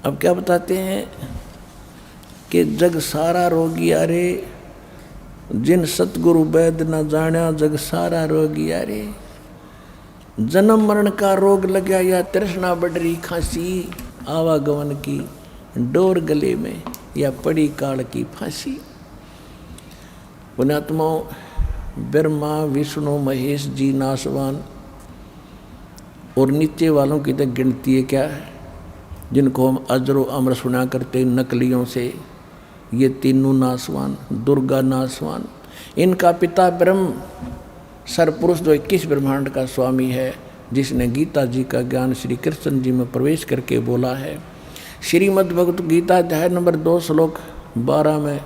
अब क्या बताते हैं कि जग सारा रोगी यारे, जिन सतगुरु वैद न जाना जग सारा रोगी यारे। जन्म मरण का रोग लगा या तृष्णा बढ़ रही खांसी, आवागमन की डोर गले में या पड़ी काल की फांसी। पुण्यात्माओं, ब्रह्मा विष्णु महेश जी नासवान और नीचे वालों की तो गिनती है क्या है, जिनको हम अजरो अमर सुना करते नकलियों से। ये तीनों नासवान, दुर्गा नासवान, इनका पिता ब्रह्म सरपुरुष जो 21 ब्रह्मांड का स्वामी है, जिसने गीता जी का ज्ञान श्री कृष्ण जी में प्रवेश करके बोला है। श्रीमद् भगवत गीता अध्याय नंबर 2 श्लोक 12 में,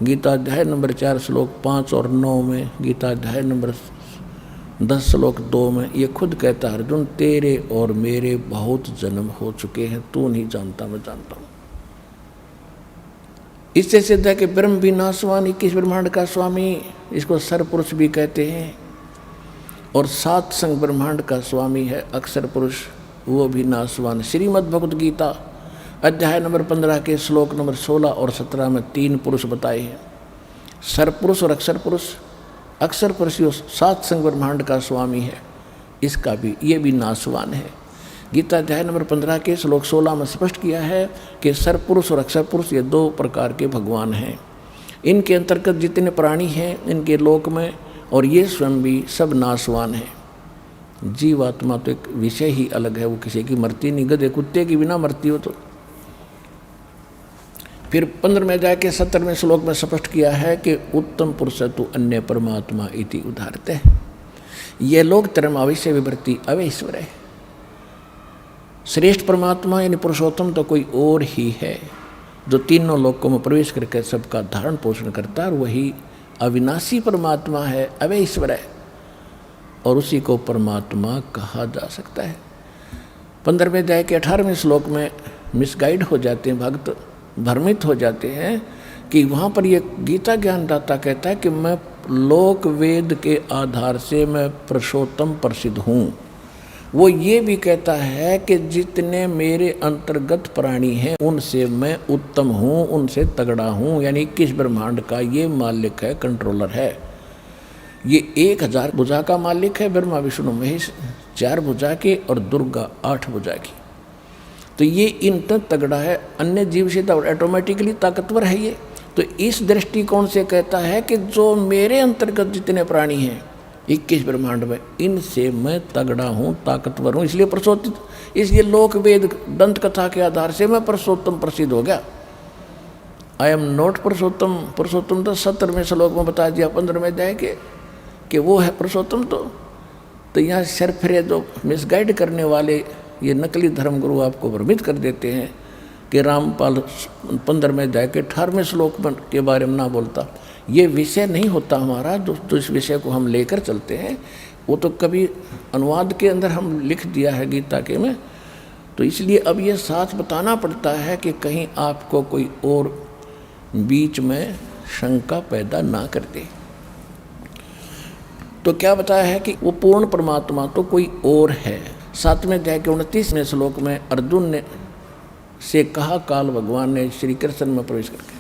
गीता अध्याय नंबर 4 श्लोक 5 और 9 में, गीता अध्याय नंबर 10 श्लोक 2 में ये खुद कहता है, अर्जुन तेरे और मेरे बहुत जन्म हो चुके हैं, तू नहीं जानता मैं जानता हूँ। इससे सिद्ध है कि ब्रह्म भी नासवान 21 ब्रह्मांड का स्वामी, इसको सरपुरुष भी कहते हैं। और 7 संग ब्रह्मांड का स्वामी है अक्षर पुरुष, वो भी नासवान। श्रीमद् भगवत गीता अध्याय नंबर 15 के श्लोक नंबर 16 और 17 में 3 पुरुष बताए हैं, सरपुरुष और अक्षर पुरुष। अक्षर पुरुष जो 7 संग ब्रह्मांड का स्वामी है, इसका भी ये भी नासवान है। गीता अध्याय नंबर 15 के श्लोक 16 में स्पष्ट किया है कि सरपुरुष और अक्षर पुरुष ये 2 प्रकार के भगवान हैं। इनके अंतर्गत जितने प्राणी हैं इनके लोक में, और ये स्वयं भी सब नासवान है। जीवात्मा तो एक विषय ही अलग है, वो किसी की मरती नहीं, गधे कुत्ते की बिना मरती हो तो। फिर 15वें अध्याय के 17वें श्लोक में स्पष्ट किया है कि उत्तम पुरुष तु अन्य परमात्मा इति उदाहरते। ये लोग तरम अवश्य विवृत्ति अवैश्वर है। श्रेष्ठ परमात्मा यानी पुरुषोत्तम तो कोई और ही है, जो तीनों लोकों में प्रवेश करके सबका धारण पोषण करता है, और वही अविनाशी परमात्मा है, अवैश्वर है, और उसी को परमात्मा कहा जा सकता है। 15वें अध्याय के 18वें श्लोक में मिसगाइड हो जाते हैं भक्त, भ्रमित हो जाते हैं कि वहाँ पर ये गीता ज्ञानदाता कहता है कि मैं लोक वेद के आधार से मैं पुरुषोत्तम प्रसिद्ध हूँ। वो ये भी कहता है कि जितने मेरे अंतर्गत प्राणी हैं उनसे मैं उत्तम हूँ, उनसे तगड़ा हूँ, यानी 21 ब्रह्मांड का ये मालिक है, कंट्रोलर है। ये 1000 भुजा का मालिक है, ब्रह्मा विष्णु महेश 4 भुजा के और दुर्गा 8 भुजा की। तो ये इन तक तगड़ा है, अन्य जीव से तो ऑटोमेटिकली ताकतवर है ये। तो इस दृष्टिकोण से कहता है कि जो मेरे अंतर्गत जितने प्राणी हैं 21 ब्रह्मांड में, इनसे मैं तगड़ा हूँ, ताकतवर हूँ, इसलिए पुरुषोत्तम, इसलिए लोक वेद दंत कथा के आधार से मैं पुरुषोत्तम प्रसिद्ध हो गया। आई एम नॉट पुरुषोत्तम। पुरुषोत्तम तो 17वें श्लोक में बता दिया 15वें अध्याय के कि वो है पुरुषोत्तम। तो यहाँ सरफरे जो मिसगाइड करने वाले ये नकली धर्मगुरु आपको भ्रमित कर देते हैं कि रामपाल 15वें अध्याय के 18वें श्लोक के बारे में ना बोलता। ये विषय नहीं होता हमारा, जो इस विषय को हम लेकर चलते हैं, वो तो कभी अनुवाद के अंदर हम लिख दिया है गीता के में। तो इसलिए अब ये साथ बताना पड़ता है कि कहीं आपको कोई और बीच में शंका पैदा ना कर दे। तो क्या बताया है कि वो पूर्ण परमात्मा तो कोई और है। 7वें अध्याय के 29वें श्लोक में अर्जुन ने से कहा काल भगवान ने श्री कृष्ण में प्रवेश करके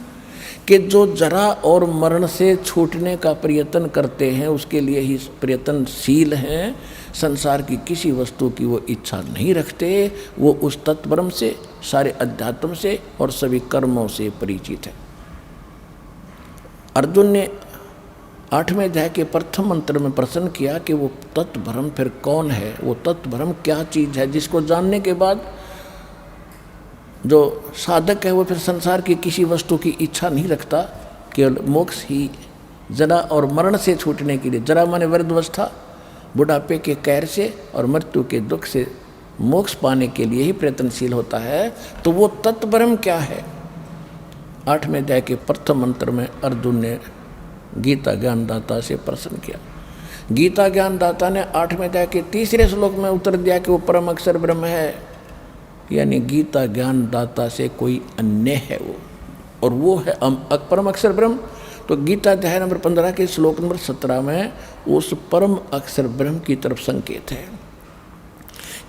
कि जो जरा और मरण से छूटने का प्रयत्न करते हैं उसके लिए ही प्रयत्नशील हैं, संसार की किसी वस्तु की वो इच्छा नहीं रखते, वो उस तत्परम से, सारे अध्यात्म से और सभी कर्मों से परिचित है। अर्जुन ने 8वें अध्याय के प्रथम मंत्र में प्रश्न किया कि वो तत्भ्रम फिर कौन है, वो तत्भ्रम क्या चीज़ है जिसको जानने के बाद जो साधक है वो फिर संसार की किसी वस्तु की इच्छा नहीं रखता, केवल मोक्ष ही, जरा और मरण से छूटने के लिए, जरा माने वृद्धावस्था, बुढ़ापे के कैर से और मृत्यु के दुख से मोक्ष पाने के लिए ही प्रयत्नशील होता है। तो वो तत्परम क्या है? 8वें अध्याय के प्रथम मंत्र में अर्जुन ने गीता ज्ञानदाता से प्रश्न किया। गीता ज्ञानदाता ने 8वें अध्याय के 3रे श्लोक में उत्तर दिया कि वो परम अक्षर ब्रह्म है, यानी गीता ज्ञानदाता से कोई अन्य है वो, और वो है परम अक्षर ब्रह्म। तो गीता अध्याय नंबर 15 के श्लोक नंबर 17 में उस परम अक्षर ब्रह्म की तरफ संकेत है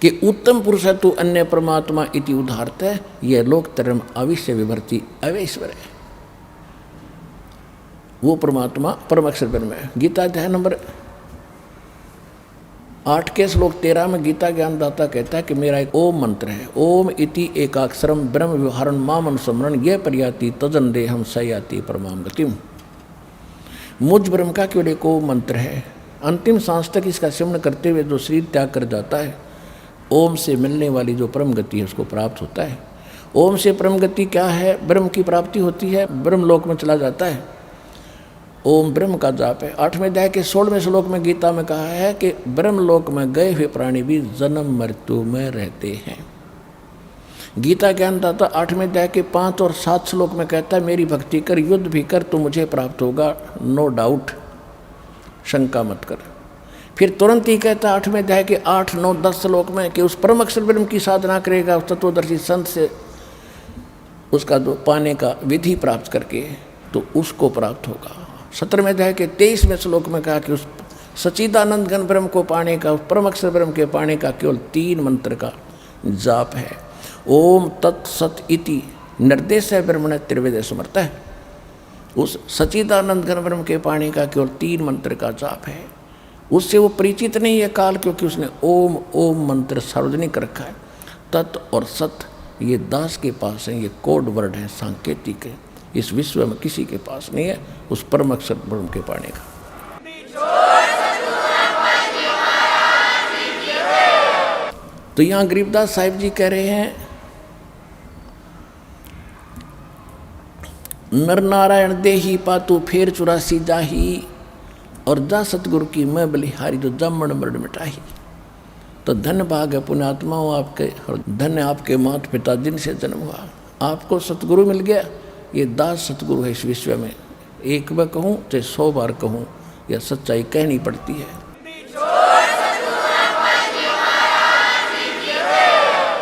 कि उत्तम पुरुष तु अन्य परमात्मा इति उदाहरत है, यह लोकतरम अविश्य विभर्ति अवैश्वर है। वो परमात्मा परम अक्षर ब्रह्म है। गीता अध्याय नंबर 8 के श्लोक 13 में गीता ज्ञानदाता कहता है कि मेरा एक ओम मंत्र है। ओम इति एकाक्षरम ब्रह्म व्यवहारन माम अनुस्मरण ये पर्याति तजन देहम सयाति परमाम गतिम। मुझ ब्रह्म का केवल एक ओम मंत्र है। अंतिम सांस तक इसका सिमरण करते हुए जो शरीर त्याग कर जाता है, ओम से मिलने वाली जो परम गति है उसको प्राप्त होता है। ओम से परम गति क्या है? ब्रह्म की प्राप्ति होती है, ब्रह्म लोक में चला जाता है। ओम ब्रह्म का जाप है। 8वें अध्याय के 16वें श्लोक में गीता में कहा है कि ब्रह्म लोक में गए हुए प्राणी भी जन्म मृत्यु में रहते हैं। गीता ज्ञानदाता 8वें अध्याय के 5 और 7 श्लोक में कहता है मेरी भक्ति कर, युद्ध भी कर तो मुझे प्राप्त होगा, नो डाउट, शंका मत कर। फिर तुरंत ही कहता है 8वें अध्याय के 8, 9, 10 श्लोक में कि उस परम अक्षर ब्रह्म की साधना करेगा, उस तत्वदर्शी संत से उसका जो पाने का विधि प्राप्त करके तो उसको प्राप्त होगा। 17वें अध्याय के 23वें श्लोक में कहा कि उस सच्चिदानंद घन ब्रह्म को पाने का, उस परम अक्षर ब्रह्म के पाने का केवल 3 मंत्र का जाप है। ओम तत्सत इति निर्देश है ब्रह्मण त्रिवेद समर्थ है। उस सच्चिदानंद घन ब्रह्म के पाने का केवल 3 मंत्र का जाप है। उससे वो परिचित नहीं है काल, क्योंकि उसने ओम ओम मंत्र सार्वजनिक रखा है। तत् और सत ये दास के पास है, ये कोड वर्ड है, सांकेतिक है, इस विश्व में किसी के पास नहीं है उस परम अक्षर ब्रह्म के पाने का। तो यहाँ गरीबदास साहिब जी कह रहे हैं नर नारायण देही पातु फेर 84 जाही, और जा सतगुरु की मैं बलिहारी जो जमण मरण मिटाही। तो धन्य भाग है पुण्यात्मा हो आपके, और धन्य आपके माता पिता जिनसे जन्म हुआ। आपको सतगुरु मिल गया, ये दास सतगुरु है इस विश्व में। एक बार कहूँ चाहे 100 बार कहूँ, यह सच्चाई कहनी पड़ती है।